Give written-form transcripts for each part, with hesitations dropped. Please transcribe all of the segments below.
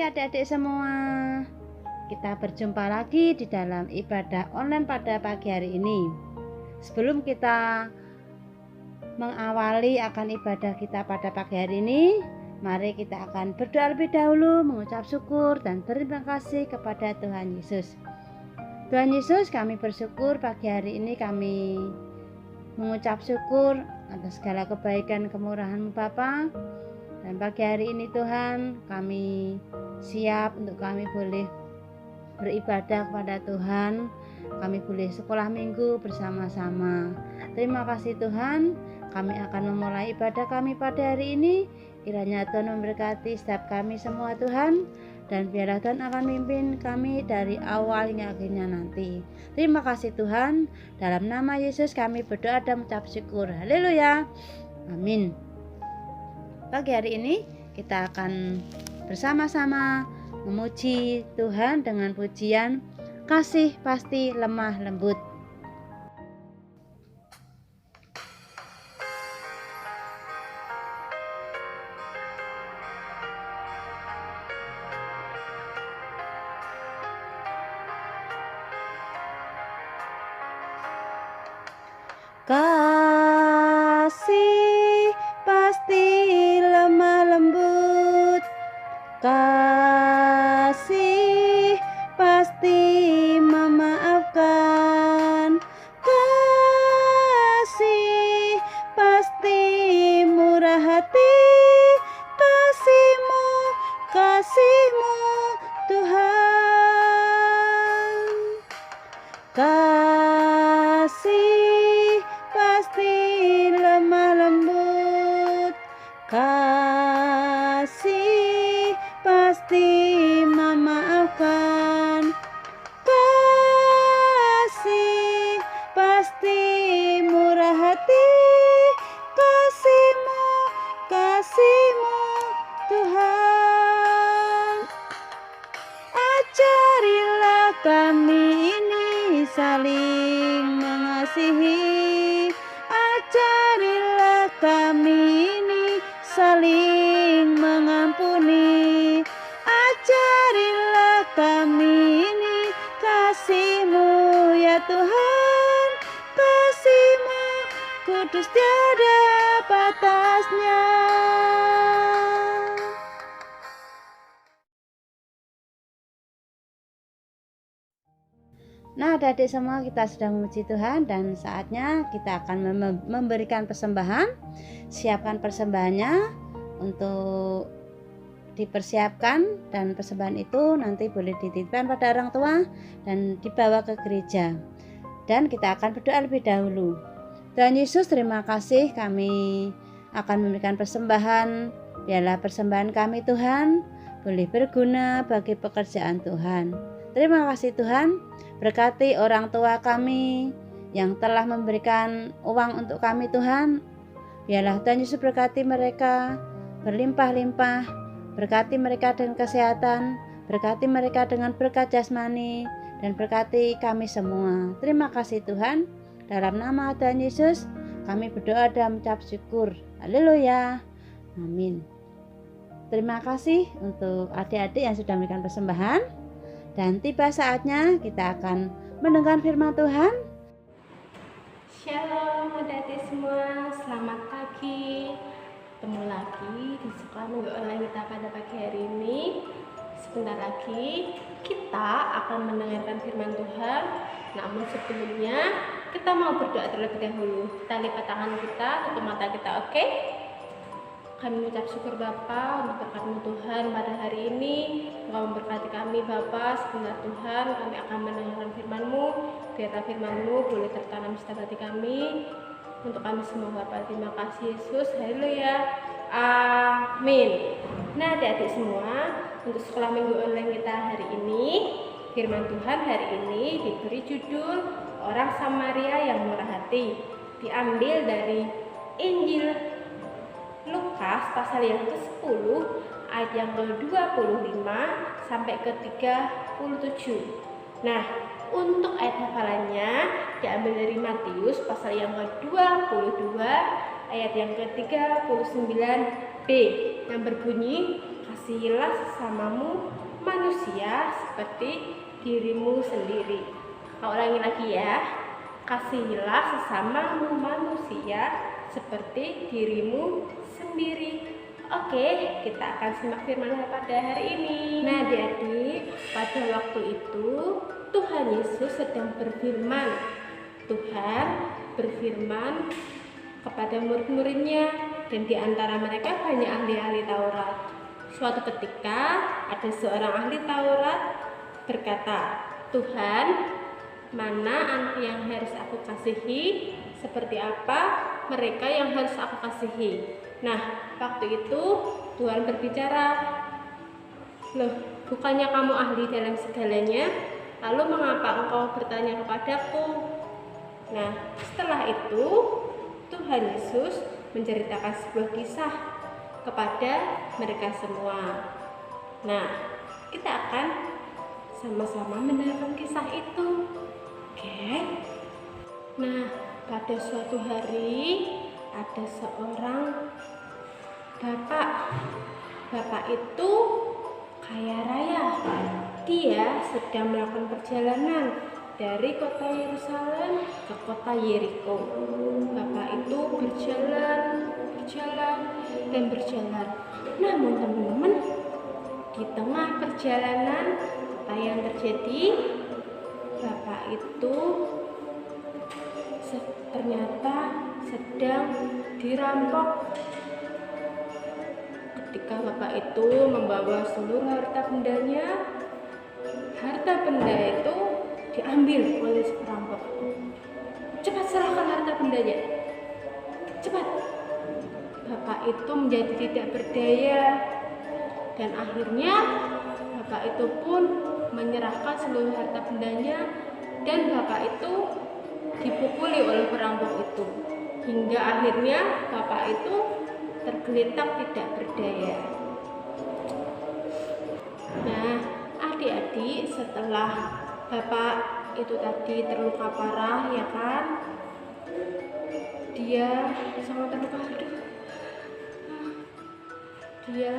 adik-adik semua, kita berjumpa lagi di dalam ibadah online pada pagi hari ini. Sebelum kita mengawali akan ibadah kita pada pagi hari ini, mari kita akan berdoa lebih dahulu, mengucap syukur dan berterima kasih kepada Tuhan Yesus. Tuhan Yesus, kami bersyukur pagi hari ini kami mengucap syukur atas segala kebaikan kemurahan-Mu Bapa. Dan pagi hari ini Tuhan, kami siap untuk kami boleh beribadah kepada Tuhan. Kami boleh sekolah minggu bersama-sama. Terima kasih Tuhan, kami akan memulai ibadah kami pada hari ini. Kiranya Tuhan memberkati setiap kami semua Tuhan. Dan biarlah Tuhan akan memimpin kami dari awal hingga akhirnya nanti. Terima kasih Tuhan. Dalam nama Yesus kami berdoa dan mengucap syukur. Haleluya. Amin. Pagi hari ini kita akan bersama-sama memuji Tuhan dengan pujian Kasih Pasti Lemah Lembut. Kasih pasti lemah lembut, kasih pasti memaafkan, kasih pasti murah hati, kasih-Mu, kasih-Mu Tuhan. Kasih pasti lemah lembut, kasih pasti memaafkan, kasih pasti murah hati, kasih-Mu, kasih-Mu Tuhan. Ajarilah kami ini saling mengasihi, ajarilah kami ini saling mengampuni, ajarilah kami ini kasih-Mu ya Tuhan, kasih-Mu kudus tiada batasnya. Nah, adik-adik semua, kita sudah memuji Tuhan dan saatnya kita akan memberikan persembahan. Siapkan persembahannya untuk dipersiapkan, dan persembahan itu nanti boleh dititipkan pada orang tua dan dibawa ke gereja. Dan kita akan berdoa lebih dahulu. Tuhan Yesus, terima kasih kami akan memberikan persembahan. Biarlah persembahan kami Tuhan boleh berguna bagi pekerjaan Tuhan. Terima kasih Tuhan. Berkati orang tua kami yang telah memberikan uang untuk kami Tuhan. Biarlah Tuhan Yesus berkati mereka berlimpah-limpah. Berkati mereka dengan kesehatan. Berkati mereka dengan berkat jasmani. Dan berkati kami semua. Terima kasih Tuhan. Dalam nama Tuhan Yesus kami berdoa dan mengucap syukur. Haleluya. Amin. Terima kasih untuk adik-adik yang sudah memberikan persembahan. Dan tiba saatnya kita akan mendengar firman Tuhan. Shalom adik-adik semua, selamat pagi. Ketemu lagi di sekolah minggu online kita pada pagi hari ini. Sebentar lagi kita akan mendengarkan firman Tuhan. Namun sebelumnya kita mau berdoa terlebih dahulu. Kita lipat tangan kita, tutup mata kita, oke? Kami mengucap syukur Bapa untuk berkat-Mu Tuhan pada hari ini. Engkau memberkati kami Bapa. Sebentar Tuhan kami akan mendengarkan firman-Mu. Biarlah firman-Mu boleh tertanam di setiap hati kami. Untuk kami semua Bapa, terima kasih Yesus. Haleluya. Amin. Nah adik-adik semua, untuk sekolah minggu online kita hari ini, firman Tuhan hari ini diberi judul Orang Samaria yang Murah Hati. Diambil dari Injil Lukas pasal yang ke-10 ayat yang ke-25 sampai ke-37. Nah, untuk ayat hafalannya diambil dari Matius pasal yang ke-22 ayat yang ke-39b yang berbunyi, kasihilah sesamamu manusia seperti dirimu sendiri. Aku ulangi lagi ya. Kasihilah sesamamu manusia seperti dirimu sendiri. Oke, kita akan simak firman pada hari ini. Nah, adik-adik, pada waktu itu Tuhan Yesus sedang berfirman. Tuhan berfirman kepada murid-muridnya, dan di antara mereka banyak ahli-ahli Taurat. Suatu ketika ada seorang ahli Taurat berkata, "Tuhan, mana anak yang harus aku kasihi? Seperti apa mereka yang harus aku kasihi?" Nah, waktu itu Tuhan berbicara, "Loh, bukannya kamu ahli dalam segalanya? Lalu mengapa engkau bertanya kepadaku?" Nah, setelah itu Tuhan Yesus menceritakan sebuah kisah kepada mereka semua. Nah, kita akan sama-sama mendengarkan kisah itu. Oke. Nah, pada suatu hari ada seorang bapak. Bapak itu kaya raya. Dia sedang melakukan perjalanan dari kota Yerusalem ke kota Yeriko. Bapak itu berjalan dan berjalan. Namun teman-teman, di tengah perjalanan apa yang terjadi? Bapak itu ternyata sedang dirampok. Ketika bapak itu membawa seluruh harta bendanya, harta benda itu diambil oleh si perampok. "Cepat serahkan harta bendanya, cepat!" Bapak itu menjadi tidak berdaya, dan akhirnya bapak itu pun menyerahkan seluruh harta bendanya, dan bapak itu dipukuli oleh perampok itu, hingga akhirnya bapak itu tergeletak tidak berdaya. Nah, adik-adik, setelah bapak itu tadi terluka parah, ya kan? Dia sangat terluka. Dia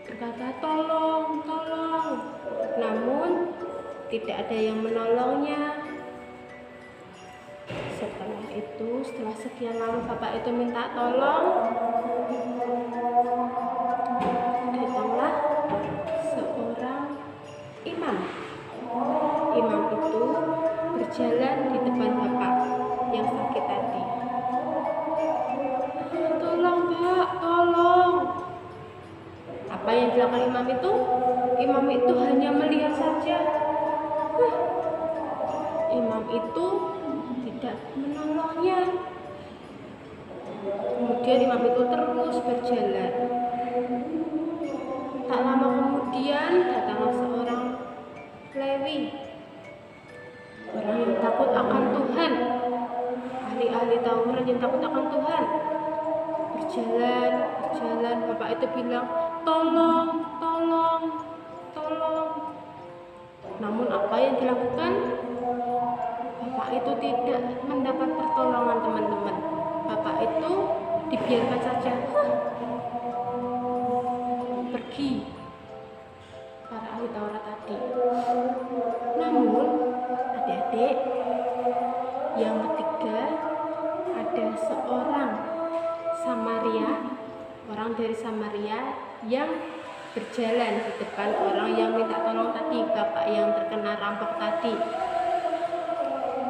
berkata, "Tolong, tolong." Namun tidak ada yang menolongnya. Setelah sekian lama bapak itu minta tolong, datanglah seorang imam. Imam itu berjalan di depan bapak yang sakit tadi. "Tolong, Pak, tolong." Apa yang dilakukan imam itu? Imam itu hanya melihat saja. Imam itu tidak menolongnya. Kemudian imam itu terus berjalan. Tak lama kemudian datanglah seorang Lewi, orang yang takut akan Tuhan, ahli-ahli Taurat yang takut akan Tuhan. Berjalan, bapak itu bilang, "Tolong, tolong, tolong." Namun apa yang dilakukan? Bapak itu tidak mendapat pertolongan, teman-teman. Bapak itu dibiarkan saja. Pergi para ahli Taurat tadi. Namun adik-adik, yang ketiga ada seorang Samaria, orang dari Samaria yang berjalan di depan orang yang minta tolong tadi, bapak yang terkena rampok tadi.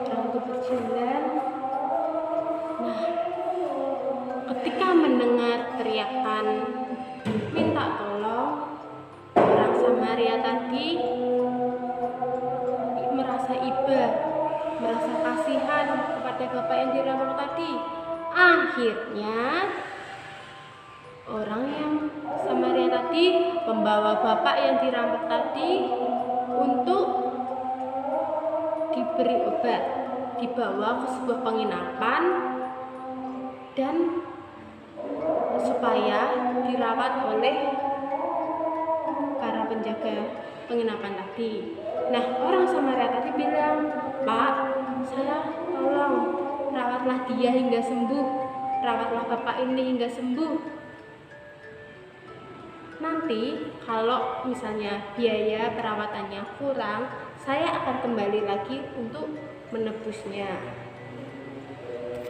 Orang itu berjalan. Nah, ketika mendengar teriakan minta tolong, orang Samaria tadi merasa iba, merasa kasihan kepada bapak yang dirampok tadi. Akhirnya orang yang Samaria tadi membawa bapak yang dirampok tadi untuk diberi obat, dibawa ke sebuah penginapan dan supaya dirawat oleh para penjaga penginapan tadi. Nah, orang Samaria tadi bilang, "Pak, saya tolong rawatlah dia hingga sembuh, rawatlah bapak ini hingga sembuh. Nanti kalau misalnya biaya perawatannya kurang, saya akan kembali lagi untuk menebusnya.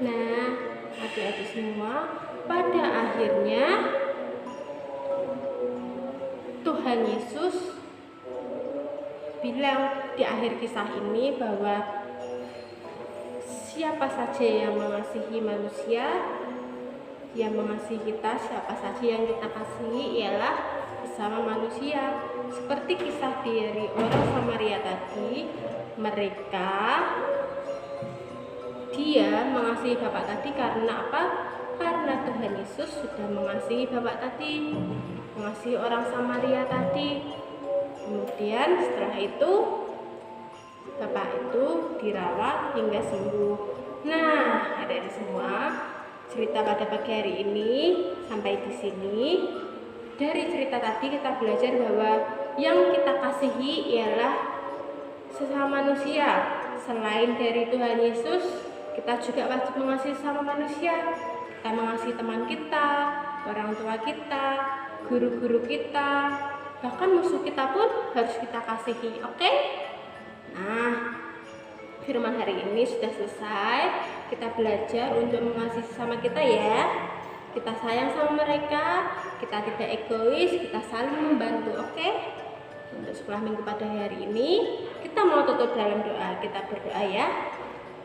Nah, adik-adik semua, pada akhirnya Tuhan Yesus bilang di akhir kisah ini bahwa siapa saja yang mengasihi manusia, yang mengasihi kita, siapa saja yang kita kasihi ialah sesama manusia. Seperti kisah dari orang Samaria tadi, dia mengasihi bapak tadi karena apa? Karena Tuhan Yesus sudah mengasihi bapak tadi, mengasihi orang Samaria tadi. Kemudian setelah itu bapak itu dirawat hingga sembuh. Nah, adik-adik semua, cerita pada pagi hari ini sampai di sini. Dari cerita tadi kita belajar bahwa yang kita kasihi ialah sesama manusia. Selain dari Tuhan Yesus, kita juga wajib mengasihi sesama manusia. Kita mengasihi teman kita, orang tua kita, guru-guru kita, bahkan musuh kita pun harus kita kasihi. Oke? Nah, firman hari ini sudah selesai. Kita belajar untuk mengasihi sesama kita ya. Kita sayang sama mereka, kita tidak egois, kita saling membantu. Oke? Untuk sekolah minggu pada hari ini, kita mau tutup dalam doa. Kita berdoa ya.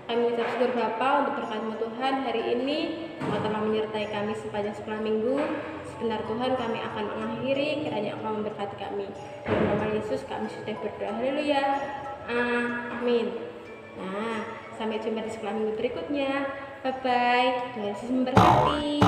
Kami mengucap syukur Bapa untuk berkat-Mu Tuhan hari ini, Engkau telah menyertai kami sepanjang sekolah minggu. Sebentar Tuhan, kami akan mengakhiri, kiranya Engkau memberkati kami. Dalam nama Yesus kami sudah berdoa. Haleluya. Amin. Nah, sampai jumpa di sekolah minggu berikutnya. Bye bye. Tuhan Yesus memberkati.